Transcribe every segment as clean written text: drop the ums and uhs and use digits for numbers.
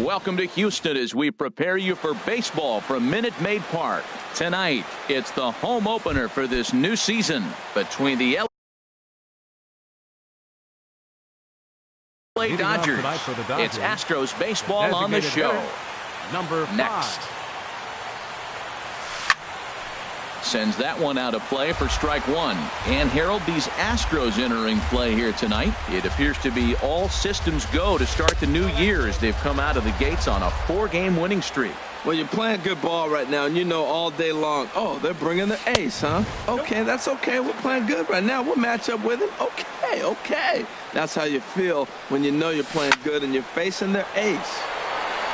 Welcome to Houston as we prepare you for baseball from Minute Maid Park. Tonight, it's the home opener for this new season between the LA Dodgers. It's Astros baseball on the show. Number 5. Next. Sends that one out of play for strike one. And Harold, these Astros entering play here tonight. It appears to be all systems go to start the new year as they've come out of the gates on a 4-game winning streak. Well, you're playing good ball right now, and you know all day long, oh, they're bringing the ace, huh? Okay, that's okay. We're playing good right now. We'll match up with him. Okay. That's how you feel when you know you're playing good and you're facing their ace.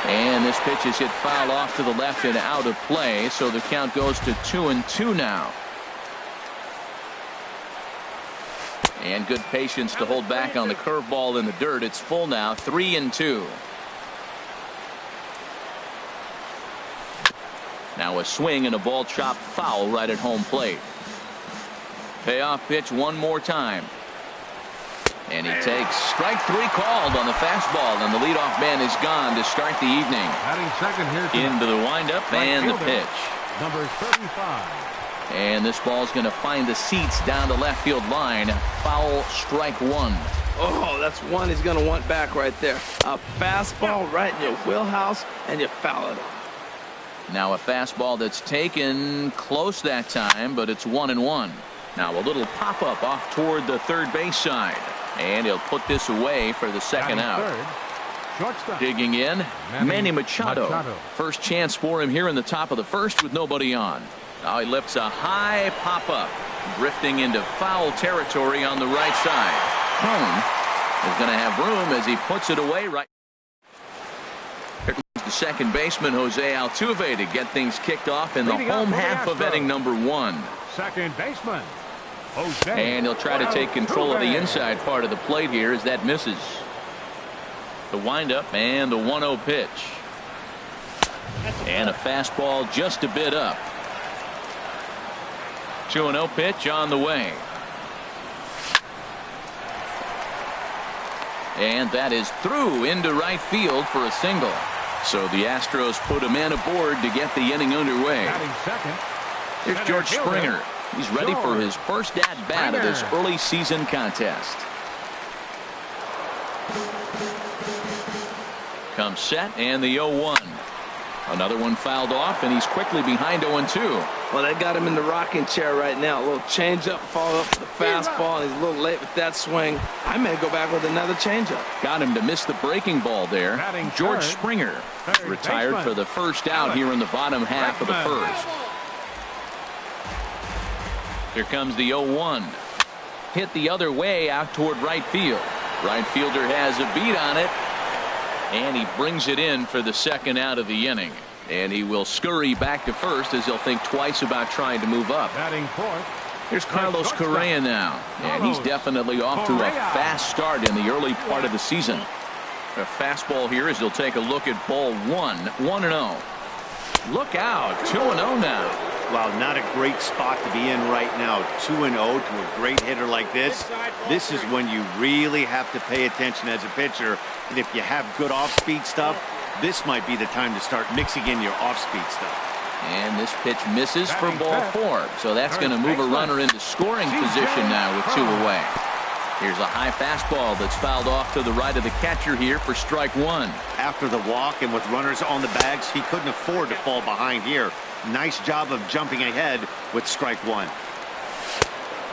And this pitch is hit foul off to the left and out of play, so the count goes to 2-2 now. And good patience to hold back on the curveball in the dirt. It's full now, 3-2. Now a swing and a ball chopped foul right at home plate. Payoff pitch one more time. And he takes strike 3 called on the fastball, and the leadoff man is gone to start the evening. Batting second here into the windup and the pitch. Number 35. And this ball's going to find the seats down the left field line. Foul, strike 1. Oh, that's one he's going to want back right there. A fastball right in your wheelhouse, and you foul it off. Now a fastball that's taken close that time, but it's 1-1. Now a little pop-up off toward the third base side. And he'll put this away for the second out. Digging in, Manny Machado. First chance for him here in the top of the first with nobody on. Now he lifts a high pop-up, drifting into foul territory on the right side. Cone is going to have room as he puts it away right. Here comes the second baseman, Jose Altuve, to get things kicked off in the home half of inning number 1. Second baseman. And he'll try to take control of the inside part of the plate here as that misses. The windup and the 1-0 pitch. And a fastball just a bit up. 2-0 pitch on the way. And that is through into right field for a single. So the Astros put a man aboard to get the inning underway. Here's George Springer. He's ready for his first at-bat of this early season contest. Comes set and the 0-1. Another one fouled off, and he's quickly behind 0-2. Well, they got him in the rocking chair right now. A little changeup, follow up to the fastball, and he's a little late with that swing. I may go back with another changeup. Got him to miss the breaking ball there. George Springer retired for the first out here in the bottom half of the first. Here comes the 0-1. Hit the other way out toward right field. Right fielder has a beat on it. And he brings it in for the second out of the inning. And he will scurry back to first as he'll think twice about trying to move up. Batting fourth. Here's Carlos Correa now. And he's definitely off to a fast start in the early part of the season. A fastball here as he'll take a look at ball 1. 1-0. Look out. 2-0 now. Wow, not a great spot to be in right now. 2-0 to a great hitter like this. This is when you really have to pay attention as a pitcher. And if you have good off-speed stuff, this might be the time to start mixing in your off-speed stuff. And this pitch misses for ball 4. So that's going to move a runner into scoring position now with 2 away. Here's a high fastball that's fouled off to the right of the catcher here for strike 1. After the walk and with runners on the bags, he couldn't afford to fall behind here. Nice job of jumping ahead with strike 1.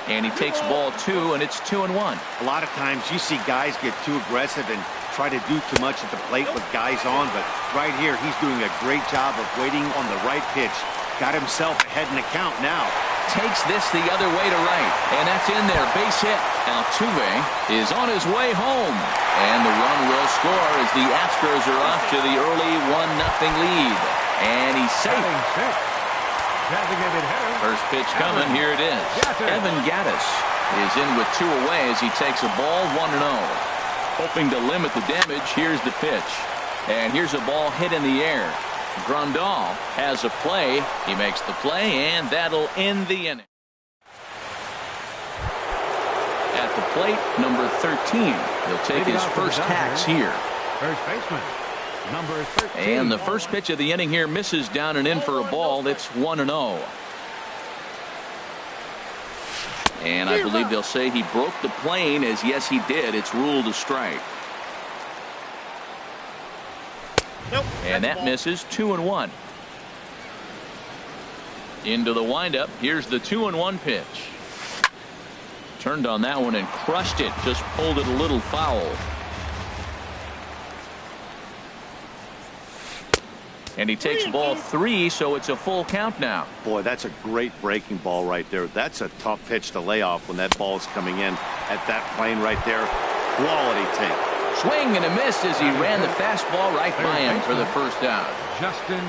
And he takes ball 2, and it's 2-1. A lot of times you see guys get too aggressive and try to do too much at the plate with guys on, but right here he's doing a great job of waiting on the right pitch. Got himself ahead in the count now. Takes this the other way to right, and that's in there. Base hit. Altuve is on his way home, and the run will score as the Astros are off to the early 1-0 lead. And he's safe. First pitch coming. Here it is. Evan Gattis is in with 2 away as he takes a ball 1-0. Hoping to limit the damage. Here's the pitch. And here's a ball hit in the air. Grandal has a play. He makes the play, and that'll end the inning. At the plate, number 13. He'll take his first hacks here. First baseman, Number 13. And the first pitch of the inning here misses down and in for a ball. It's 1-0. And I believe they'll say he broke the plane, as yes he did. It's ruled a strike. Nope, and that misses. 2-1. Into the windup. Here's the 2-1 pitch. Turned on that one and crushed it. Just pulled it a little foul. And he takes ball 3, so it's a full count now. Boy, that's a great breaking ball right there. That's a tough pitch to lay off when that ball's coming in at that plane right there. Quality take. Swing and a miss as he ran the fastball right by him for the first out. Justin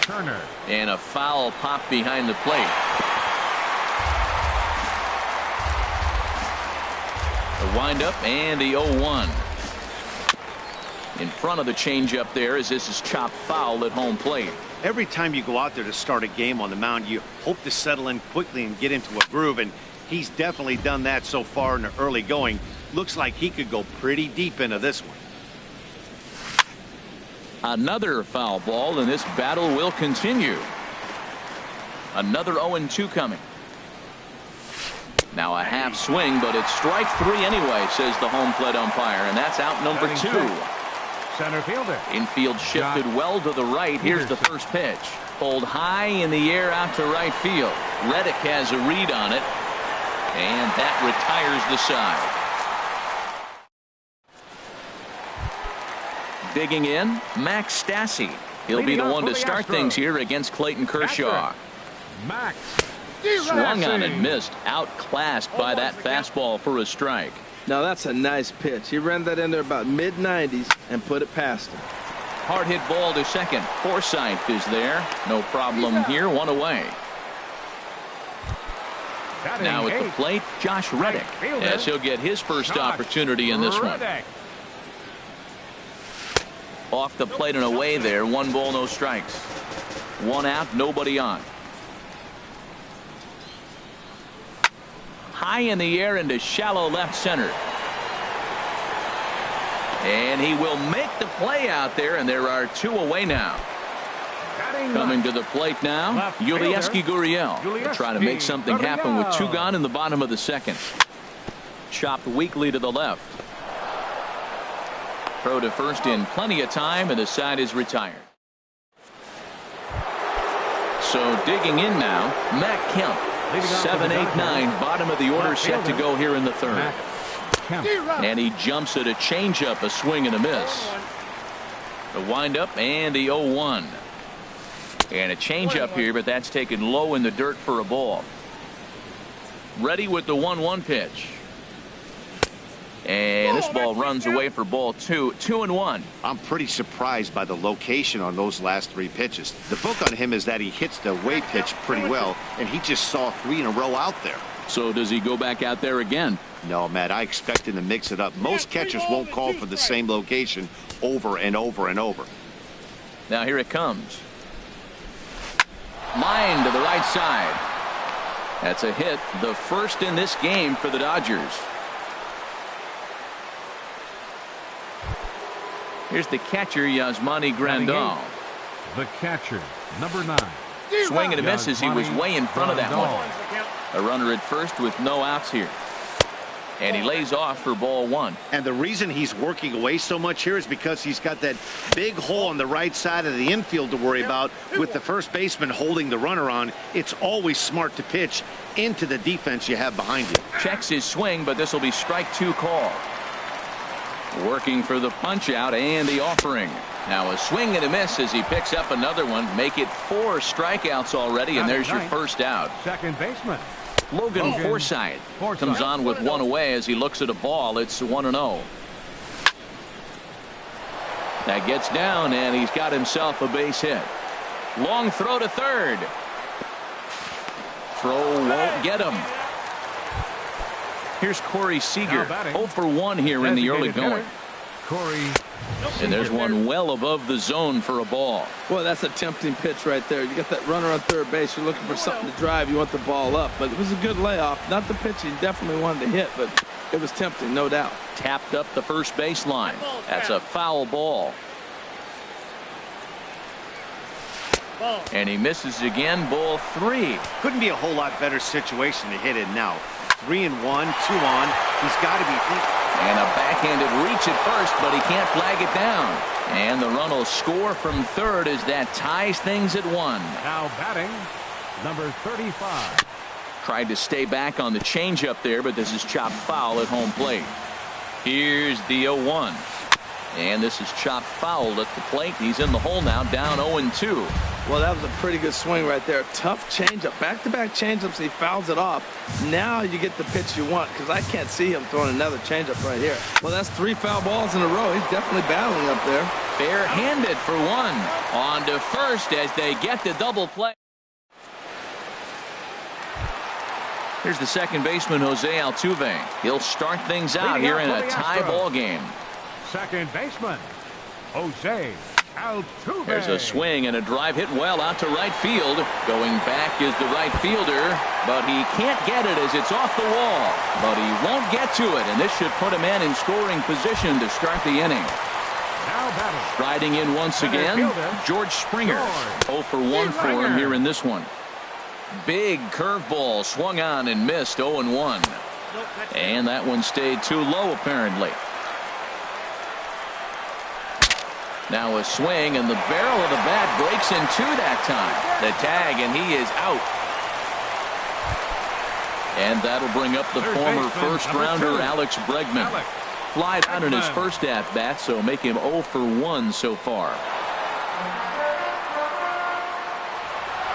Turner. And a foul pop behind the plate. The windup and the 0-1. In front of the changeup there, as this is chopped foul at home plate. Every time you go out there to start a game on the mound, you hope to settle in quickly and get into a groove, and he's definitely done that so far in the early going. Looks like he could go pretty deep into this one. Another foul ball, and this battle will continue. Another 0-2 coming. Now a half swing, but it's strike 3 anyway, says the home plate umpire, and that's out number 2. Center fielder. Infield shifted well to the right. Here's the first pitch. Pulled high in the air out to right field. Reddick has a read on it, and that retires the side. Digging in, Max Stassi. He'll be the one to start things here against Clayton Kershaw. Max. Swung on and missed. Outclassed by that fastball for a strike. Now that's a nice pitch. He ran that in there about mid-90s and put it past him. Hard hit ball to second. Forsythe is there. No problem here. 1 away. Now at the plate, Josh Reddick. Yes, he'll get his first opportunity in this one. Off the plate and away there. 1 ball, no strikes. 1 out, nobody on. High in the air into shallow left center. And he will make the play out there, and there are 2 away now. Coming to the plate now, Yulieski Gurriel. Will try to make something happen with 2 gone in the bottom of the second. Chopped weakly to the left. Throw to first in plenty of time, and the side is retired. So digging in now, Matt Kemp. 7, 8, 9, bottom of the order set to go here in the third. And he jumps at a changeup, a swing and a miss. The windup and the 0-1. And a changeup here, but that's taken low in the dirt for a ball. Ready with the 1-1 pitch. And this ball runs away for ball 2. 2-1. I'm pretty surprised by the location on those last 3 pitches. The book on him is that he hits the away pitch pretty well, and he just saw 3 in a row out there. So does he go back out there again? No, Matt, I expect him to mix it up. Most catchers won't call for the same location over and over and over. Now here it comes. Line to the right side. That's a hit, the first in this game for the Dodgers. Here's the catcher, Yasmani Grandal. The catcher, number 9. Swing and a miss as he was way in front of that one. A runner at first with no outs here. And he lays off for ball 1. And the reason he's working away so much here is because he's got that big hole on the right side of the infield to worry about with the first baseman holding the runner on. It's always smart to pitch into the defense you have behind you. Checks his swing, but this will be strike 2 call. Working for the punch out and the offering. Now a swing and a miss as he picks up another one. Make it 4 strikeouts already, and there's your first out. Second baseman. Logan Forsythe comes on with 1 away as he looks at a ball. It's 1-0. That gets down, and he's got himself a base hit. Long throw to third. Throw won't get him. Here's Corey Seager, 0 for 1 here in the early going. Corey. And there's one well above the zone for a ball. Well, that's a tempting pitch right there. You got that runner on third base. You're looking for something to drive. You want the ball up. But it was a good layoff. Not the pitch he definitely wanted to hit, but it was tempting, no doubt. Tapped up the first baseline. That's a foul ball. And he misses again, ball 3. Couldn't be a whole lot better situation to hit it now. 3-1, 2 on. He's got to be thinking. And a backhanded reach at first, but he can't flag it down. And the run will score from third as that ties things at 1. Now batting, number 35. Tried to stay back on the changeup there, but this is chopped foul at home plate. Here's the 0-1. And this is chopped foul at the plate. He's in the hole now, down 0-2. Well, that was a pretty good swing right there. Tough changeup. Back-to-back changeups, he fouls it off. Now you get the pitch you want, because I can't see him throwing another changeup right here. Well, that's 3 foul balls in a row. He's definitely battling up there. Bare-handed for 1. On to first as they get the double play. Here's the second baseman, Jose Altuve. He'll start things out here in a tie ball game. Second baseman, Jose Altuve. There's a swing and a drive hit well out to right field. Going back is the right fielder, but he can't get it as it's off the wall. But he won't get to it, and this should put a man in scoring position to start the inning. Now batting. Striding in once again, George Springer. 0 for 1 for him here in this one. Big curveball swung on and missed. 0-1. And that one stayed too low apparently. Now a swing, and the barrel of the bat breaks in 2 that time. The tag, and he is out. And that'll bring up the former first-rounder Alex Bregman. Flied out in his first at-bat, so make him 0 for 1 so far.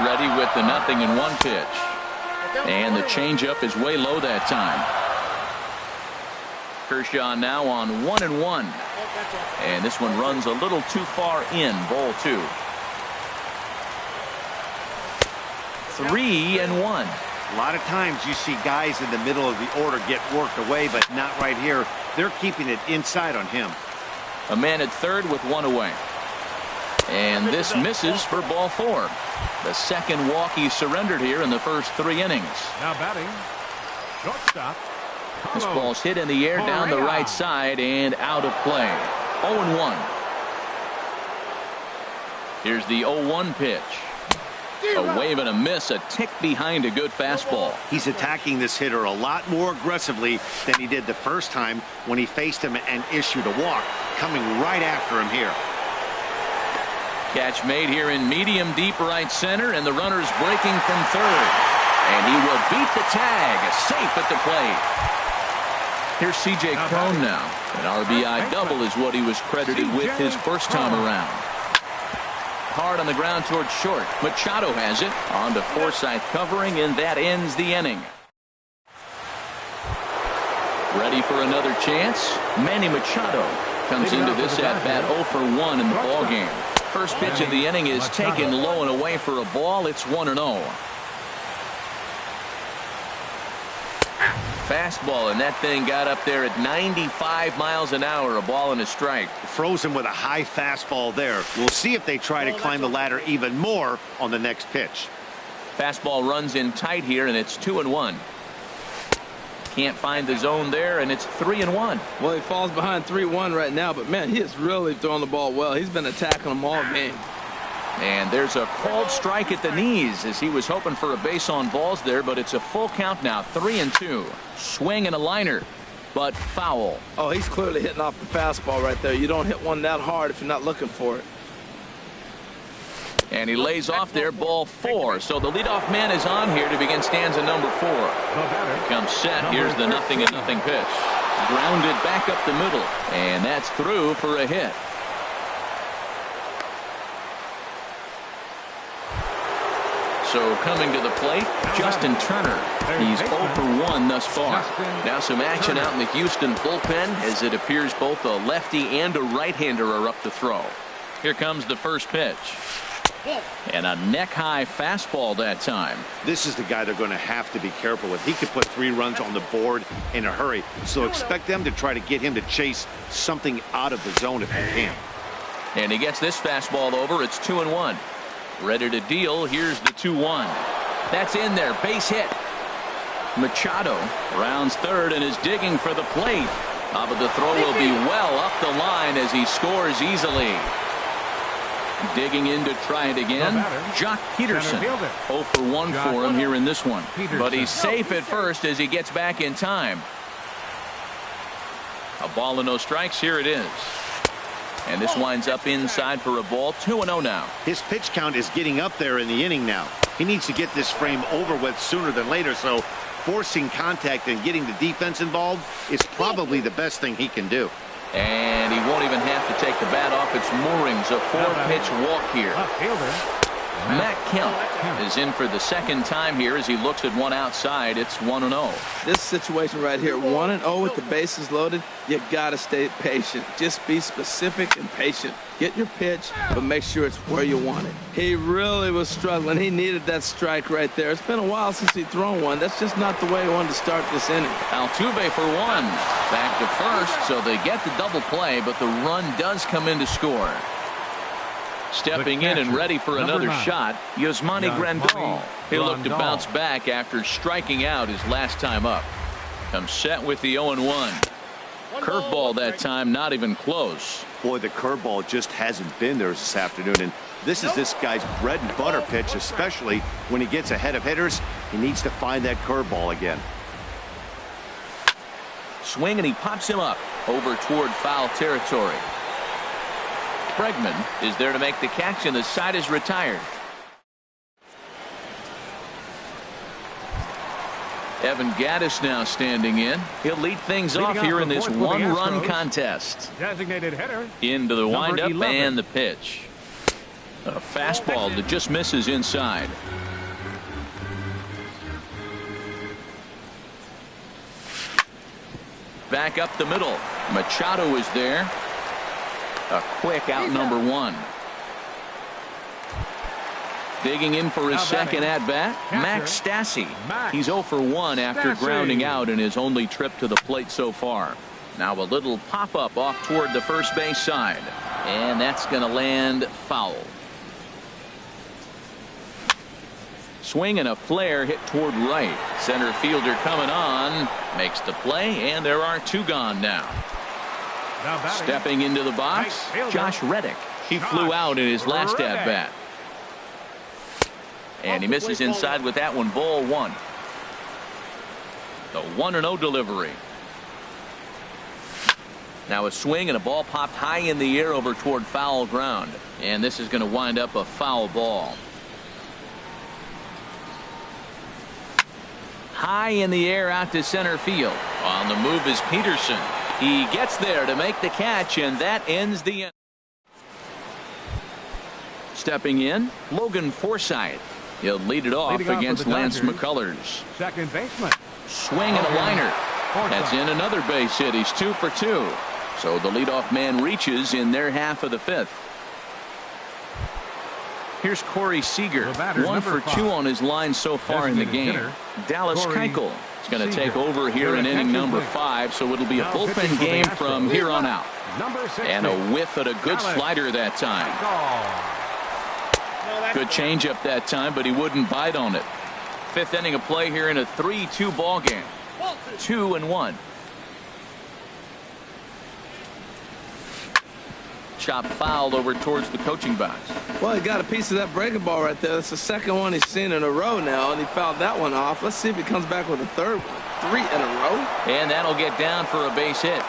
Ready with the 0-1 pitch. And the changeup is way low that time. Kershaw now on 1-1. And this one runs a little too far in. Ball 2. 3-1. A lot of times you see guys in the middle of the order get worked away, but not right here. They're keeping it inside on him. A man at third with 1 away. And this misses for ball 4. The second walk he surrendered here in the first 3 innings. Now batting, shortstop. This ball's hit in the air down the right side and out of play. 0-1. Here's the 0-1 pitch. A wave and a miss, a tick behind a good fastball. He's attacking this hitter a lot more aggressively than he did the first time when he faced him and issued a walk. Coming right after him here. Catch made here in medium deep right center, and the runner's breaking from third. And he will beat the tag, safe at the plate. Here's C.J. Cron now. An RBI double is what he was credited with his first time around. Hard on the ground towards short. Machado has it. On to Forsythe covering, and that ends the inning. Ready for another chance? Manny Machado comes into this at-bat 0 for 1 in the ballgame. First pitch of the inning is taken low and away for a ball. It's 1-0. Fastball, and that thing got up there at 95 miles an hour. A ball and a strike. Frozen with a high fastball there. We'll see if they try to climb the ladder even more on the next pitch. Fastball runs in tight here, and it's 2-1. Can't find the zone there, and it's 3-1. Well, he falls behind 3-1 right now, but man, he is really throwing the ball well. He's been attacking them all game. And there's a called strike at the knees as he was hoping for a base on balls there, but it's a full count now. 3-2. Swing and a liner, but foul. Oh, he's clearly hitting off the fastball right there. You don't hit one that hard if you're not looking for it. And he lays off there, ball 4. So the leadoff man is on here to begin stanza number 4. Here comes set. Here's the 0-0 pitch. Grounded back up the middle, and that's through for a hit. So coming to the plate, Justin Turner. He's 0 for 1 thus far. Now some action out in the Houston bullpen as it appears both a lefty and a right-hander are up to throw. Here comes the first pitch. And a neck-high fastball that time. This is the guy they're going to have to be careful with. He could put 3 runs on the board in a hurry. So expect them to try to get him to chase something out of the zone if he can. And he gets this fastball over. It's 2-1. Ready to deal. Here's the 2-1. That's in there. Base hit. Machado rounds third and is digging for the plate. But the throw will be well up the line as he scores easily. Digging in to try it again. Jock Peterson. 0 for 1 for him here in this one. But he's safe at first as he gets back in time. A ball and no strikes. Here it is. And this winds up inside for a ball. 2-0 now. His pitch count is getting up there in the inning now. He needs to get this frame over with sooner than later, so forcing contact and getting the defense involved is probably the best thing he can do. And he won't even have to take the bat off its moorings. A 4-pitch walk here. Matt Kemp is in for the second time here as he looks at one outside. It's 1-0. This situation right here, 1-0 with the bases loaded, you got to stay patient. Just be specific and patient. Get your pitch, but make sure it's where you want it. He really was struggling. He needed that strike right there. It's been a while since he'd thrown one. That's just not the way he wanted to start this inning. Altuve for 1. Back to first, so they get the double play, but the run does come in to score. Stepping in and ready for another shot, Yasmani Grandal. He'll look to bounce back after striking out his last time up. Comes set with the 0-1. Curveball that time, not even close. Boy, the curveball just hasn't been there this afternoon, and this is this guy's bread and butter pitch, especially when he gets ahead of hitters. He needs to find that curveball again. Swing, and he pops him up over toward foul territory. Bregman is there to make the catch, and the side is retired. Evan Gattis now standing in. He'll lead things off here in this one-run contest. Designated hitter. Into the windup and the pitch. A fastball that just misses inside. Back up the middle. Machado is there. A quick out number 1. Digging in for his second at-bat, Max Stassi. He's 0 for 1 after grounding out in his only trip to the plate so far. Now a little pop-up off toward the first base side. And that's going to land foul. Swing and a flare hit toward right. Center fielder coming on. Makes the play, and there are 2 gone now. Stepping into the box, Josh Reddick. He flew out in his last at-bat. And he misses inside with that one. Ball 1. The 1-0 delivery. Now a swing and a ball popped high in the air over toward foul ground. And this is going to wind up a foul ball. High in the air out to center field. On the move is Peterson. He gets there to make the catch, and that ends the inning. Stepping in, Logan Forsythe. He'll lead it off against Lance McCullers. Second baseman. Swing and a liner. That's in another base hit. He's 2 for 2. So the leadoff man reaches in their half of the 5th. Here's Corey Seager. 1 for 2 on his line so far in the game. Dallas Keuchel is going to take over here in inning number 5, so it'll be a bullpen game from here on out. And a whiff at a good slider that time. Good changeup that time, but he wouldn't bite on it. 5th inning of play here in a 3-2 ball game. 2-1. Chop foul over towards the coaching box. Well, he got a piece of that breaking ball right there. That's the second one he's seen in a row now, and he fouled that one off. Let's see if he comes back with a third one. 3 in a row. And that'll get down for a base hit.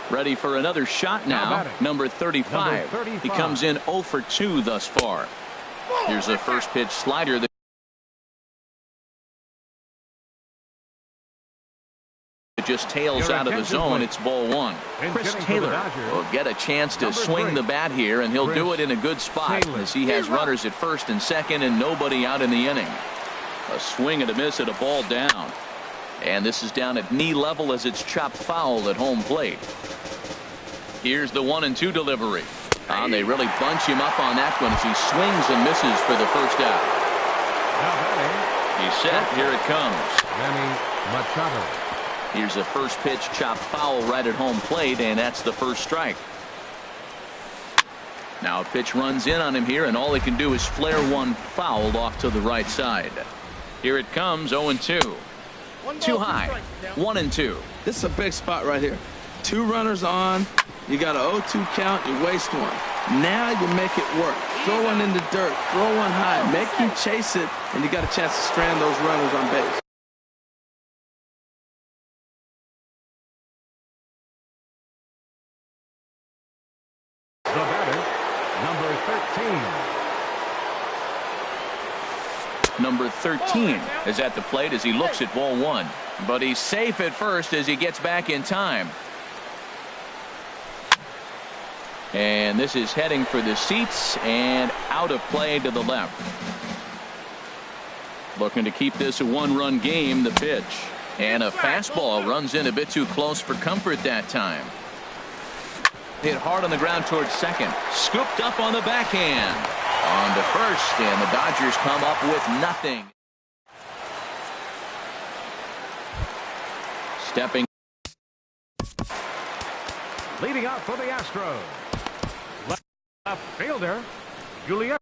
Ready for another shot now. Number 35. He comes in 0 for 2 thus far. Here's a first pitch slider that just tails out of the zone. It's ball 1. Chris Taylor will get a chance to swing the bat here, and he'll do it in a good spot as he has runners at first and second and nobody out in the inning. A swing and a miss at a ball down. And this is down at knee level as it's chopped foul at home plate. Here's the 1-2 delivery. And they really bunch him up on that one as he swings and misses for the first out. He's set. Here it comes. Machado. Here's a first pitch chopped foul right at home plate, and that's the first strike. Now a pitch runs in on him here, and all he can do is flare one foul off to the right side. Here it comes. 0-2. Too high. 1-2. This is a big spot right here. 2 runners on. You got an 0-2 count, you waste one. Now you make it work. Throw one in the dirt, throw one high, make him chase it, and you got a chance to strand those runners on base. The batter, number 13. Number 13 is at the plate as he looks at ball one. But he's safe at first as he gets back in time. And this is heading for the seats and out of play to the left. Looking to keep this a one-run game. The pitch. And a fastball runs in a bit too close for comfort that time. Hit hard on the ground towards second. Scooped up on the backhand. On to first, and the Dodgers come up with nothing. Stepping. Leading out for the Astros. Left fielder, Juliet.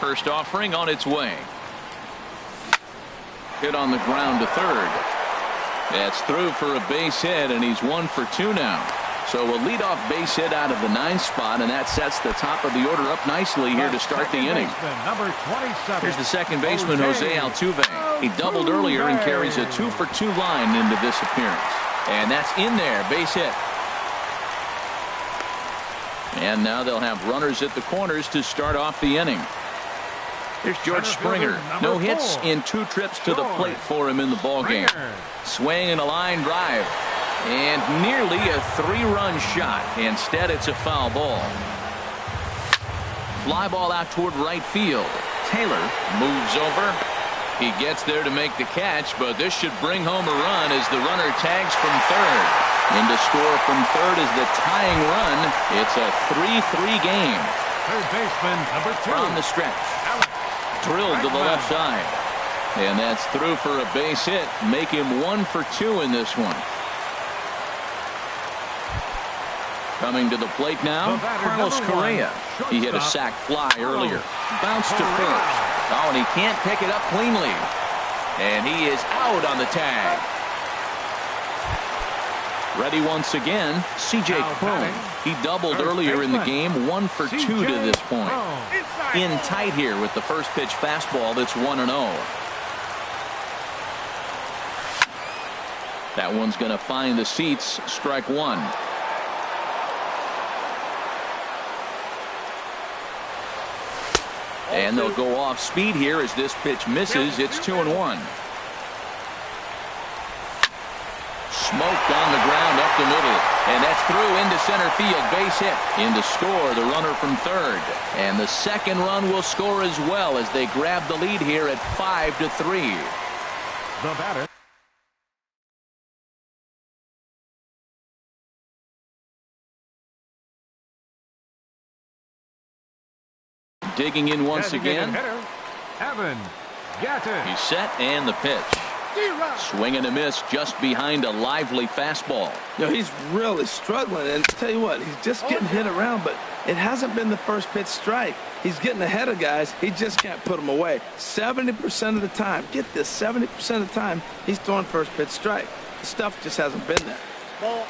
First offering on its way. Hit on the ground to third. That's through for a base hit, and he's 1 for 2 now. So a leadoff base hit out of the 9th spot, and that sets the top of the order up nicely here to start the inning. Number 27. Here's the second baseman, Jose Altuve. He doubled earlier and carries a 2 for 2 line into this appearance. And that's in there, base hit. And now they'll have runners at the corners to start off the inning. Here's George Springer. No hits in 2 trips to the plate for him in the ballgame. Swing and a line drive. And nearly a 3-run shot. Instead, it's a foul ball. Fly ball out toward right field. Taylor moves over. He gets there to make the catch, but this should bring home a run as the runner tags from third. In to score from third is the tying run. It's a 3-3 game. Third baseman, number 2. From the stretch. Drilled to the left side. And that's through for a base hit. Make him 1 for 2 in this one. Coming to the plate now, Carlos Correa. He hit a sac fly earlier. Bounced to first. Oh, and he can't pick it up cleanly. And he is out on the tag. Ready once again, C.J. Cron. He doubled earlier in the game, 1 for 2 to this point. In tight here with the first pitch fastball that's 1-0. That one's going to find the seats. Strike one. And they'll go off speed here as this pitch misses. It's 2-1. Smoked on the ground up the middle. And that's through into center field. Base hit. In to score the runner from third. And the second run will score as well as they grab the lead here at 5-3. The batter. Digging in once again. He's set and the pitch. Swing and a miss just behind a lively fastball. You know, he's really struggling, and tell you what, he's just getting hit around, but it hasn't been the first pitch strike. He's getting ahead of guys. He just can't put them away. 70% of the time, get this, 70% of the time, he's throwing first pitch strike. The stuff just hasn't been there.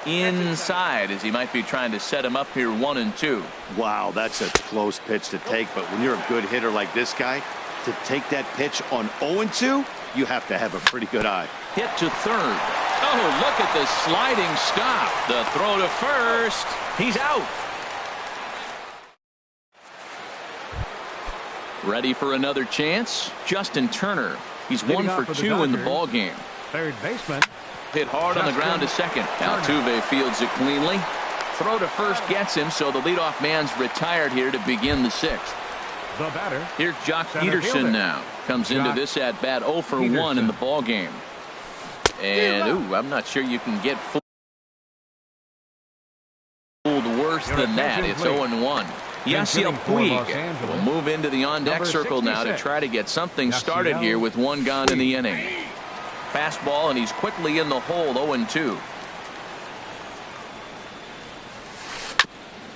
Inside as he might be trying to set him up here 1-2. Wow, that's a close pitch to take, but when you're a good hitter like this guy, to take that pitch on 0-2, you have to have a pretty good eye. Hit to third. Oh, look at the sliding stop. The throw to first. He's out. Ready for another chance? Justin Turner. He's 1 for 2 in the ball game. Third baseman. Hit hard on the ground to second. Altuve fields it cleanly. Throw to first gets him, so the leadoff man's retired here to begin the 6th. The batter. Here's Jock Peterson now. Comes into this at bat 0 for 1 in the ball game. And ooh, I'm not sure you can get fooled worse than that. It's 0-1. Yasiel Puig will move into the on-deck circle now to try to get something started here with 1 gone in the inning. Fastball, and he's quickly in the hole, 0-2.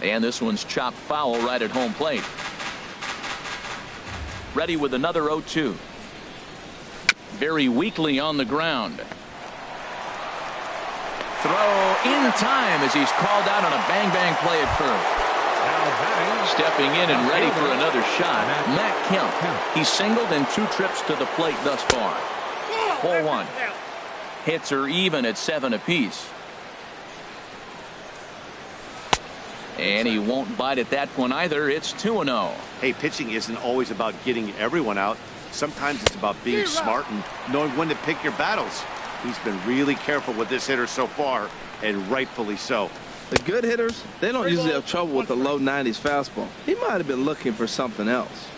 And this one's chopped foul right at home plate. Ready with another 0-2. Very weakly on the ground. Throw in time as he's called out on a bang-bang play at first. Stepping in and ready for another shot, Matt Kemp. He's singled in 2 trips to the plate thus far. Ball 1. Hits are even at 7 apiece. And he won't bite at that one either. It's 2-0. Hey, pitching isn't always about getting everyone out. Sometimes it's about being smart and knowing when to pick your battles. He's been really careful with this hitter so far, and rightfully so. The good hitters, they don't usually have trouble with the low 90s fastball. He might have been looking for something else.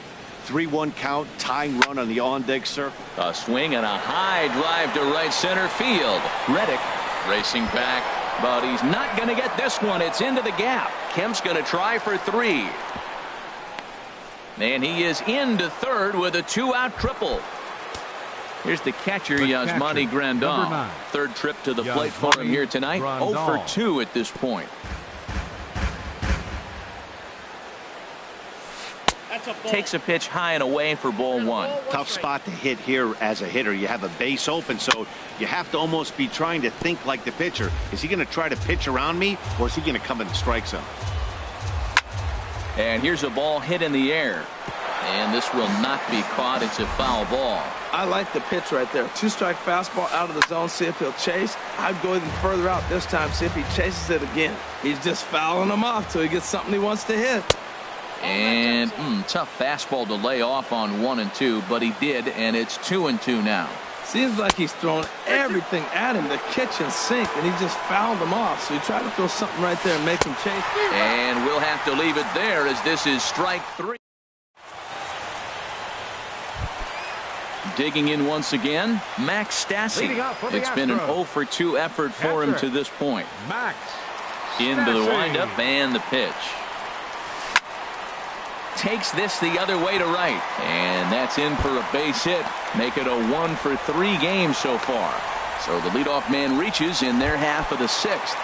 3-1 count, tying run on the on-deck circle. A swing and a high drive to right center field. Reddick racing back, but he's not going to get this one. It's into the gap. Kemp's going to try for 3. And he is into third with a 2-out triple. Here's the catcher, Yasmani Grandal. 3rd trip to the plate for him here tonight. 0 for 2 at this point. Takes a pitch high and away for ball 1. Tough spot to hit here as a hitter. You have a base open, so you have to almost be trying to think like the pitcher. Is he going to try to pitch around me, or is he going to come in the strike zone? And here's a ball hit in the air. And this will not be caught. It's a foul ball. I like the pitch right there. 2-strike fastball out of the zone. See if he'll chase. I'd go even further out this time. See if he chases it again. He's just fouling him off till he gets something he wants to hit. And tough fastball to lay off on 1 and 2, but he did, and it's 2 and 2 now. Seems like he's thrown everything at him, the kitchen sink, and he just fouled him off. So he tried to throw something right there and make him chase. And we'll have to leave it there as this is strike 3. Digging in once again, Max Stassi. It's been an 0 for 2 effort for him to this point. Max Into the windup and the pitch. Takes this the other way to right, and that's in for a base hit. Make it a 1 for 3 games so far. So the leadoff man reaches in their half of the 6th.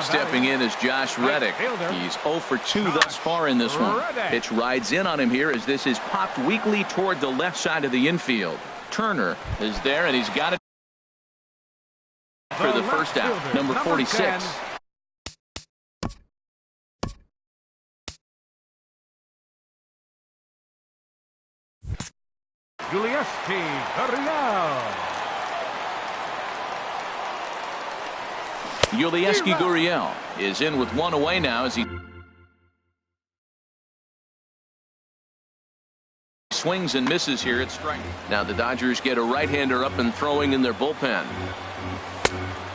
Stepping in is Josh Reddick. He's 0 for 2 thus far in this one. Pitch rides in on him here as this is popped weakly toward the left side of the infield. Turner is there, and he's got it for the first out, number 46. Yulieski Gurriel is in with 1 away now as he swings and misses here at strike. Now the Dodgers get a right-hander up and throwing in their bullpen.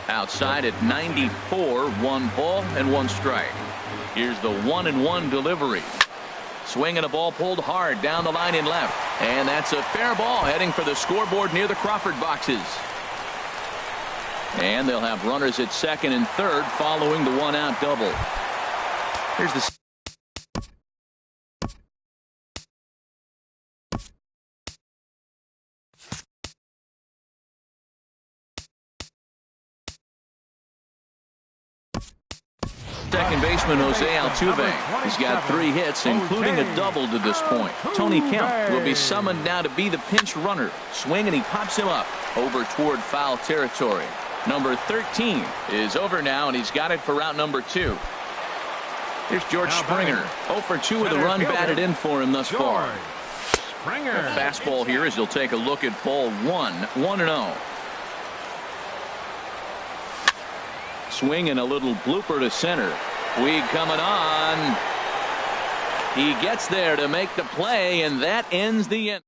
Outside at 94, 1 ball and 1 strike. Here's the 1-1 delivery. Swing and a ball pulled hard down the line in left. And that's a fair ball heading for the scoreboard near the Crawford boxes. And they'll have runners at 2nd and 3rd following the 1-out double. Here's the second baseman Jose Altuve. He's got 3 hits, including a double to this point. Tony Kemp will be summoned now to be the pinch runner. Swing and he pops him up over toward foul territory. Number 13 is over now, and he's got it for route number 2. Here's George Springer. 0 for 2 with a run batted in for him thus far. Fastball here as he'll take a look at ball 1. 1-0. Swing and a little blooper to center. Puig coming on. He gets there to make the play, and that ends the inning.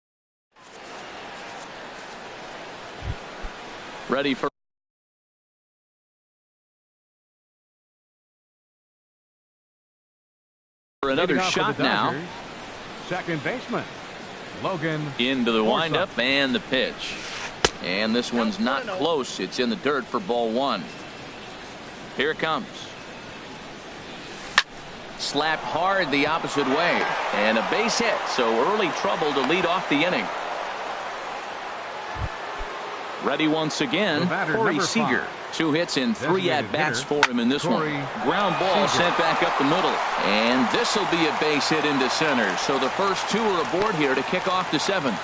Ready for another shot now. Second baseman Logan into the windup and the pitch. And this one's not close. It's in the dirt for ball 1. Here it comes. Slapped hard the opposite way. And a base hit. So early trouble to lead off the inning. Ready once again, Corey Seager. 2 hits and 3 at-bats for him in this one. Ground ball sent back up the middle. And this will be a base hit into center. So the first 2 are aboard here to kick off the 7th.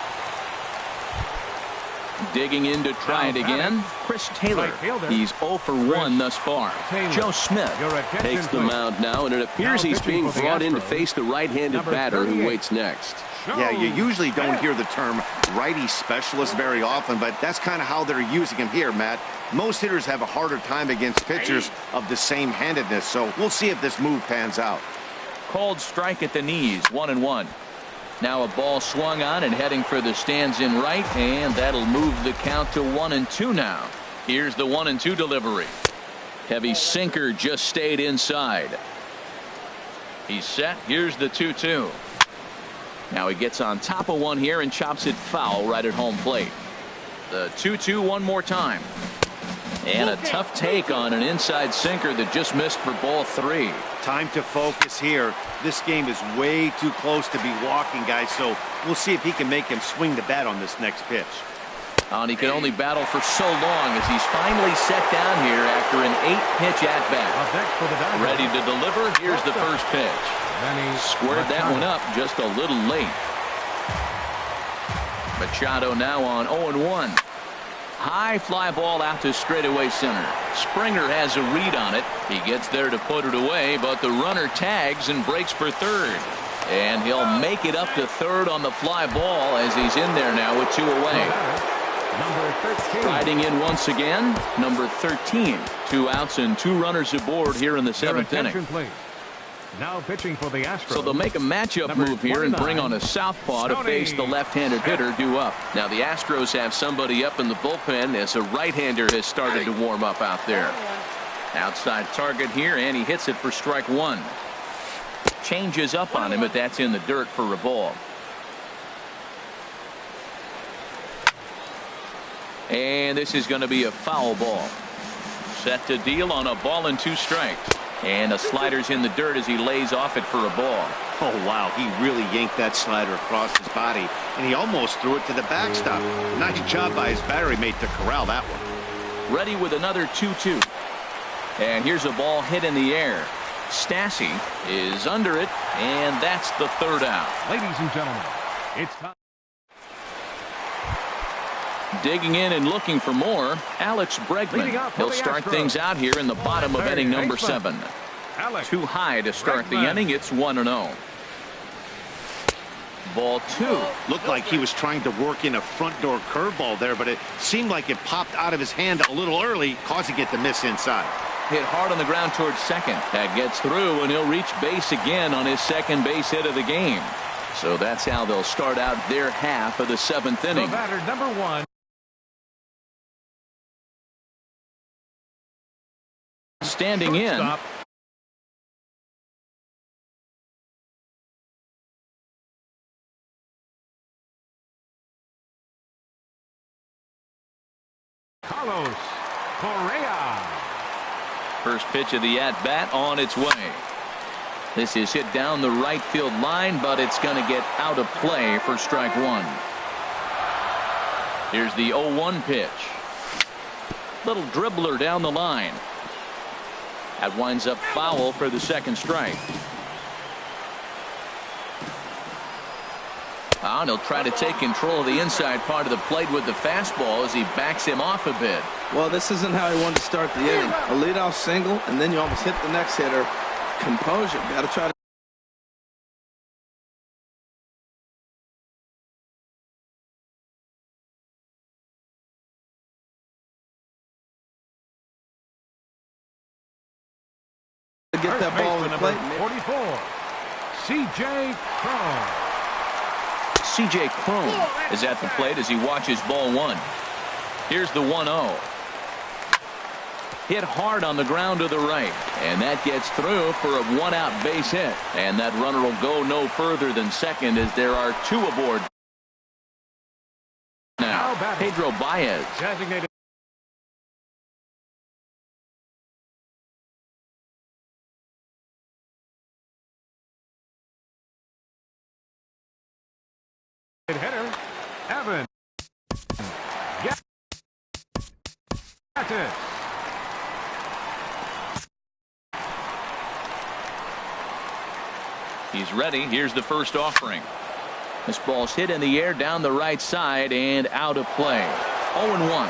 Digging in to try it again, Chris Taylor. He's 0 for 1 thus far. Joe Smith Takes the mound now, and it appears he's being brought in to face the right-handed batter who waits next. Yeah, you usually don't hear the term righty specialist very often, but that's kind of how they're using him here, Matt. Most hitters have a harder time against pitchers of the same handedness, so we'll see if this move pans out. Called strike at the knees, 1-1. Now a ball swung on and heading for the stands in right, and that'll move the count to 1-2 now. Here's the 1-2 delivery. Heavy sinker just stayed inside. He's set. Here's the 2-2. Now he gets on top of one here and chops it foul right at home plate. The 2-2 one more time. And a tough take on an inside sinker that just missed for ball 3. Time to focus here. This game is way too close to be walking, guys, so we'll see if he can make him swing the bat on this next pitch. And he can only battle for so long as he's finally set down here after an 8-pitch at-bat. Ready to deliver. Here's the first pitch. Squared that one up just a little late. Machado now on 0-1. High fly ball out to straightaway center. Springer has a read on it. He gets there to put it away, but the runner tags and breaks for third. And he'll make it up to third on the fly ball as he's in there now with 2 away. Riding in once again, number 13. 2 outs and 2 runners aboard here in the 7th inning. Now pitching for the Astros. So they'll make a matchup move here and bring on a southpaw to face the left-handed hitter due up. Now the Astros have somebody up in the bullpen as a right-hander has started to warm up out there. Outside target here, and he hits it for strike 1. Changes up on him, but that's in the dirt for a ball. And this is going to be a foul ball. Set to deal on a ball and 2 strikes. And the slider's in the dirt as he lays off it for a ball. Oh, wow. He really yanked that slider across his body, and he almost threw it to the backstop. Nice job by his battery mate to corral that one. Ready with another 2-2. And here's a ball hit in the air. Stassi is under it, and that's the 3rd out. Ladies and gentlemen, it's time. Digging in and looking for more, Alex Bregman. He'll start things out here in the bottom of inning number 7. Too high to start the inning. It's 1-0. Ball 2. Looked like he was trying to work in a front door curveball there, but it seemed like it popped out of his hand a little early, causing it to miss inside. Hit hard on the ground towards second. That gets through, and he'll reach base again on his second base hit of the game. So that's how they'll start out their half of the 7th inning. The batter, number 1. Standing in. Carlos Correa. First pitch of the at-bat on its way. This is hit down the right field line, but it's going to get out of play for strike 1. Here's the 0-1 pitch. Little dribbler down the line. That winds up foul for the 2nd strike. And he'll try to take control of the inside part of the plate with the fastball as he backs him off a bit. Well, this isn't how he wanted to start the inning. A leadoff single, and then you almost hit the next hitter. Composure. Got to try to. Get that ball in the plate. 44. C.J. Cron. C.J. Cron is at the plate as he watches ball 1. Here's the 1-0. Hit hard on the ground to the right, and that gets through for a 1-out base hit. And that runner will go no further than second as there are 2 aboard. Now, Pedro Baez. Designated. Hitter, Evan. practice. He's ready. Here's the first offering. This ball's hit in the air down the right side and out of play. 0-1.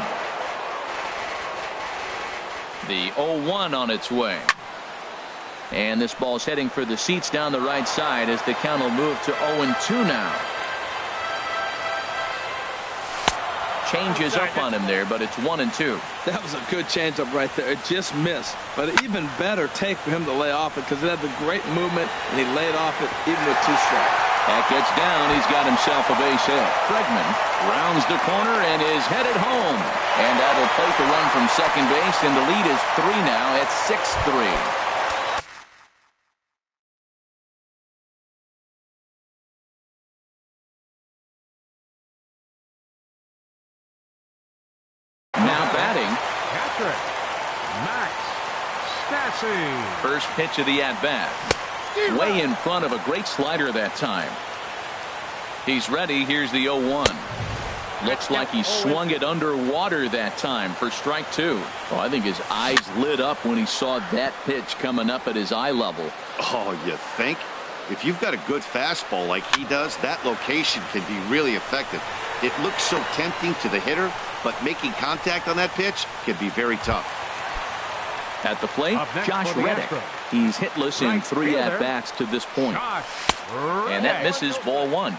The 0-1 on its way. And this ball's heading for the seats down the right side as the count will move to 0-2 now. Changes up on him there, but it's 1-2. That was a good changeup right there. It just missed. But an even better take for him to lay off it because it had the great movement, and he laid off it even with 2 strikes. That gets down. He's got himself a base hit. Bregman rounds the corner and is headed home. And that'll plate the run from second base, and the lead is 3 now at 6-3. Now batting. Patrick. Max Stassi. First pitch of the at-bat. Way in front of a great slider that time. He's ready. Here's the 0-1. Looks like he swung it underwater that time for strike 2. Oh, I think his eyes lit up when he saw that pitch coming up at his eye level. Oh, you think? If you've got a good fastball like he does, that location can be really effective. It looks so tempting to the hitter, but making contact on that pitch can be very tough. At the plate, Josh Reddick. He's hitless in 3 at-bats to this point. And that misses ball 1.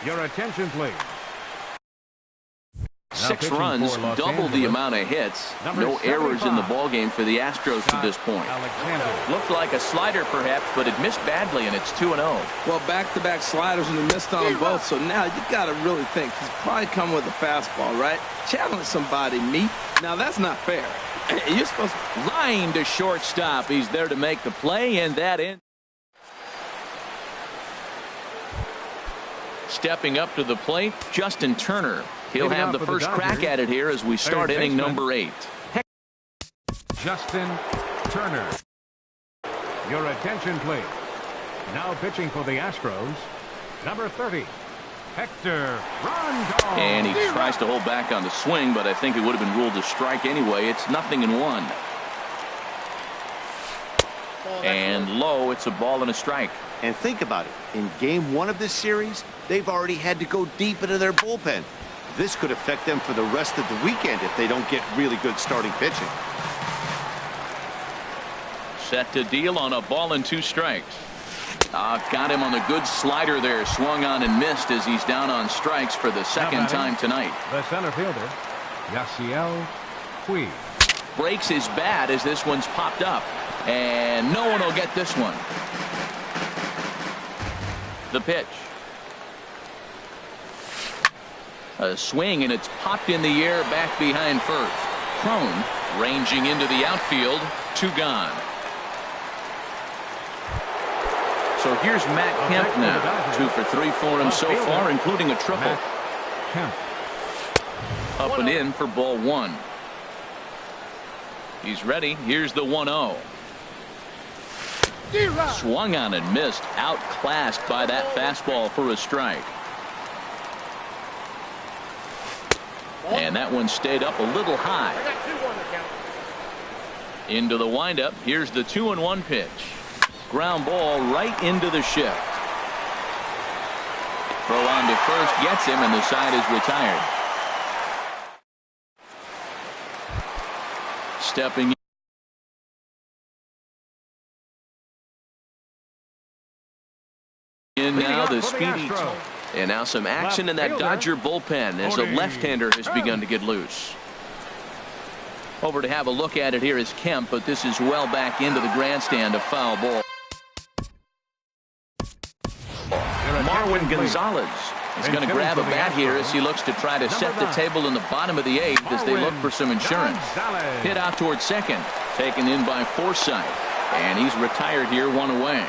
Your attention, please. 6 runs, double the amount of hits. No errors in the ballgame for the Astros to this point. Looked like a slider perhaps, but it missed badly, and it's 2-0. Well, back-to-back sliders, and he missed on them both. So now you got to really think. He's probably coming with a fastball, right? Challenge somebody, meet. Now, that's not fair. You're supposed to line to shortstop. He's there to make the play, and that ends. Stepping up to the plate, Justin Turner. He'll have the first crack at it here as we start inning number 8. Justin Turner. Your attention, please. Now pitching for the Astros, number 30, Hector Rondon. And he tries to hold back on the swing, but I think it would have been ruled a strike anyway. It's 0-1. And low, it's a ball and a strike. And think about it. In game 1 of this series, they've already had to go deep into their bullpen. This could affect them for the rest of the weekend if they don't get really good starting pitching. Set to deal on a ball and 2 strikes. Got him on a good slider there. Swung on and missed as he's down on strikes for the second time tonight. The center fielder, Yasiel Puig. Breaks his bat as this one's popped up. And no one will get this one. The pitch. A swing, and it's popped in the air back behind first. Crone ranging into the outfield. 2 gone. So here's Matt Kemp now. 2 for 3 for him so far, including a triple. Up and in for ball 1. He's ready. Here's the 1-0. Swung on and missed. Outclassed by that fastball for a strike. And that one stayed up a little high. Into the windup. Here's the 2-1 pitch. Ground ball right into the shift. Throw on to first gets him, and the side is retired. Stepping in now, the speedy. And now some action in that Dodger bullpen as a left-hander has begun to get loose. Over to have a look at it here is Kemp, but this is well back into the grandstand, a foul ball. Marwin Gonzalez is going to grab a bat here as he looks to try to set the table in the bottom of the 8th as they look for some insurance. Hit out towards second, taken in by Forsythe, and he's retired here, 1 away.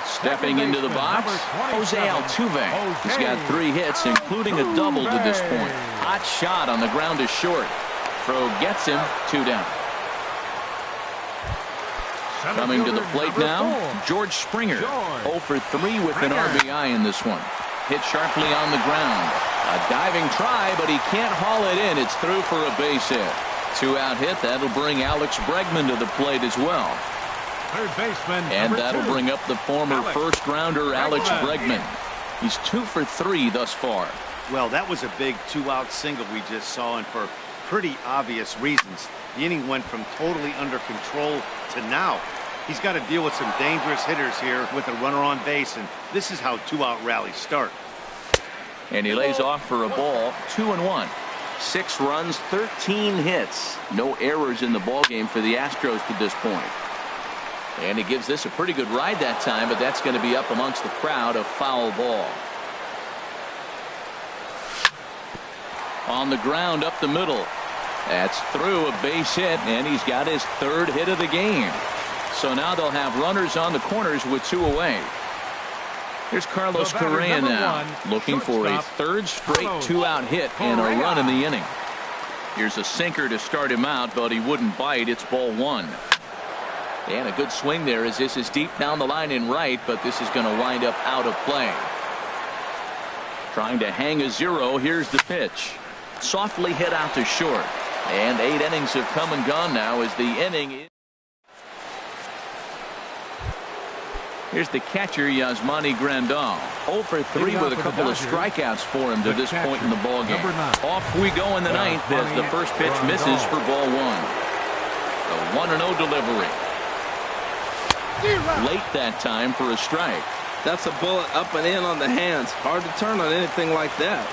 Stepping into the box, Jose Altuve. He's got 3 hits, including a double to this point. Hot shot on the ground is short. Throw gets him, 2 down. Coming to the plate now, George Springer. 0 for 3 with an RBI in this one. hit sharply on the ground. A diving try, but he can't haul it in. It's through for a base hit. 2-out hit. That'll bring Alex Bregman to the plate as well. Third baseman. And that'll bring up the former first-rounder Alex Bregman. He's 2 for 3 thus far. Well, that was a big 2-out single we just saw, and for pretty obvious reasons. The inning went from totally under control to now. He's got to deal with some dangerous hitters here with a runner on base, and this is how 2-out rallies start. And he lays off for a ball, 2-1. 6 runs, 13 hits. No errors in the ballgame for the Astros to this point. And he gives this a pretty good ride that time, but that's going to be up amongst the crowd. A foul ball. On the ground up the middle. That's through, a base hit, and he's got his 3rd hit of the game. So now they'll have runners on the corners with 2 away. Here's Carlos Correa now, looking for a 3rd straight 2-out hit and a run in the inning. Here's a sinker to start him out, but he wouldn't bite. It's ball 1. And a good swing there as this is deep down the line in right, but this is going to wind up out of play. Trying to hang a 0. Here's the pitch. Softly hit out to short. And 8 innings have come and gone now as the inning is. Here's the catcher, Yasmani Grandal. 0 for 3 with a couple of strikeouts for him to this point in the ballgame. Off we go in the 9th as the first pitch misses for ball 1. The 1-0 delivery. Late that time for a strike. That's a bullet up and in on the hands. Hard to turn on anything like that.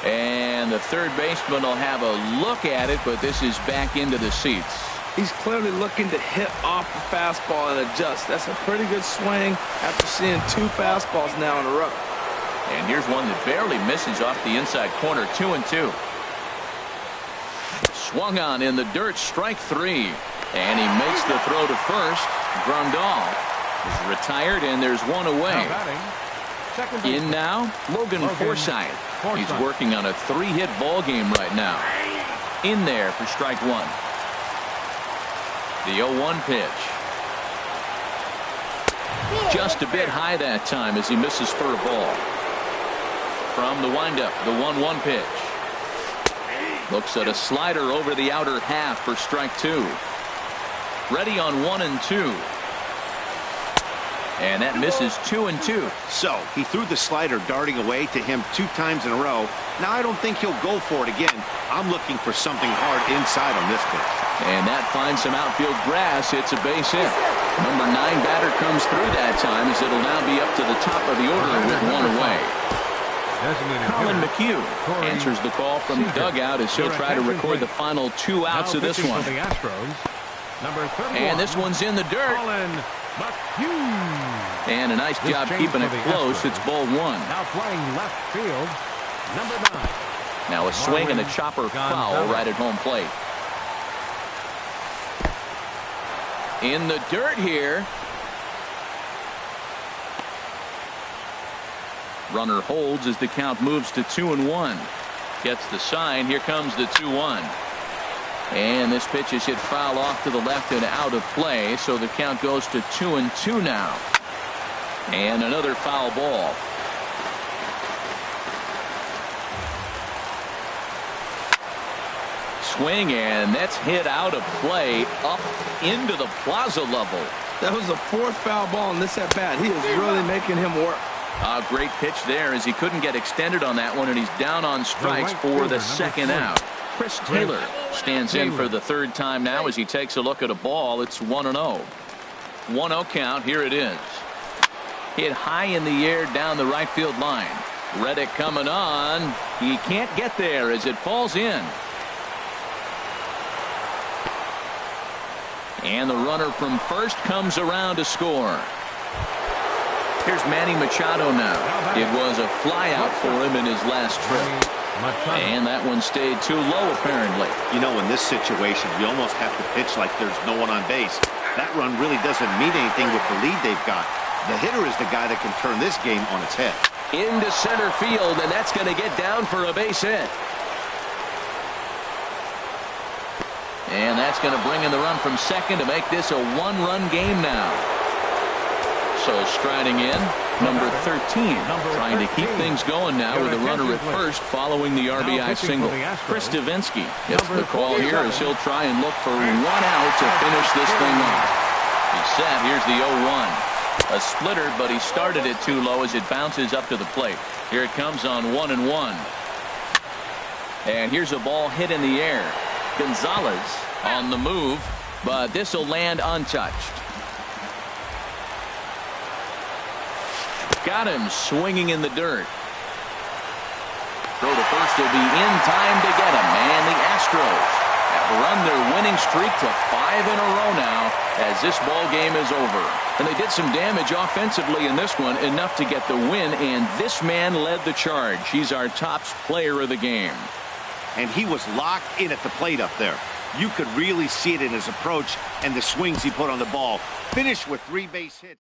And the third baseman will have a look at it, but this is back into the seats. He's clearly looking to hit off the fastball and adjust. That's a pretty good swing after seeing 2 fastballs now in a row. And here's one that barely misses off the inside corner. 2-2. Swung on in the dirt, strike 3. And he makes the throw to first. Grandal is retired, and there's 1 away. In now, Logan Forsythe. He's working on a 3-hit ball game right now. In there for strike 1. The 0-1 pitch. Just a bit high that time as he misses for a ball. From the windup, the 1-1 pitch. Looks at a slider over the outer half for strike 2. Ready on 1 and 2. And that misses 2-2. So he threw the slider darting away to him 2 times in a row. Now I don't think he'll go for it again. I'm looking for something hard inside on this pitch. And that finds some outfield grass. It's a base hit. Number 9 batter comes through that time as it'll now be up to the top of the order with 1 away. Colin McHugh answers the call from the dugout as he'll try to record the final 2 outs of this one. And this one's in the dirt. And a nice job keeping it close. It's ball 1. Now playing left field, number 9. Now a swing and a chopper foul right at home plate. In the dirt here. Runner holds as the count moves to 2-1. Gets the sign. Here comes the 2-1. And this pitch is hit foul off to the left and out of play. So the count goes to 2-2 now. And another foul ball. Swing, and that's hit out of play up into the plaza level. That was the 4th foul ball in this at bat. He is really making him work. A great pitch there as he couldn't get extended on that one, and he's down on strikes for the 2nd out. Chris Taylor stands in for the 3rd time now as he takes a look at a ball. It's 1-0. 1-0 count. Here it is. Hit high in the air down the right field line. Reddick coming on. He can't get there as it falls in. And the runner from first comes around to score. Here's Manny Machado now. It was a fly out for him in his last trip. And that one stayed too low, apparently. You know, in this situation, you almost have to pitch like there's no one on base. That run really doesn't mean anything with the lead they've got. The hitter is the guy that can turn this game on its head. Into center field, and that's going to get down for a base hit. And that's going to bring in the run from second to make this a 1-run game now. So striding in, number 13. Trying to keep things going now with a runner at first following the RBI single. Chris Davinsky gets the call here as he'll try and look for 1 out to finish this thing off. He's set. Here's the 0-1. A splitter, but he started it too low as it bounces up to the plate. Here it comes on 1-1. And here's a ball hit in the air. Gonzalez on the move, but this will land untouched. Got him swinging in the dirt. Throw to first will be in time to get him. And the Astros have run their winning streak to 5 in a row now as this ball game is over. And they did some damage offensively in this one, enough to get the win, and this man led the charge. He's our top player of the game. And he was locked in at the plate up there. You could really see it in his approach and the swings he put on the ball. Finished with 3 base hits.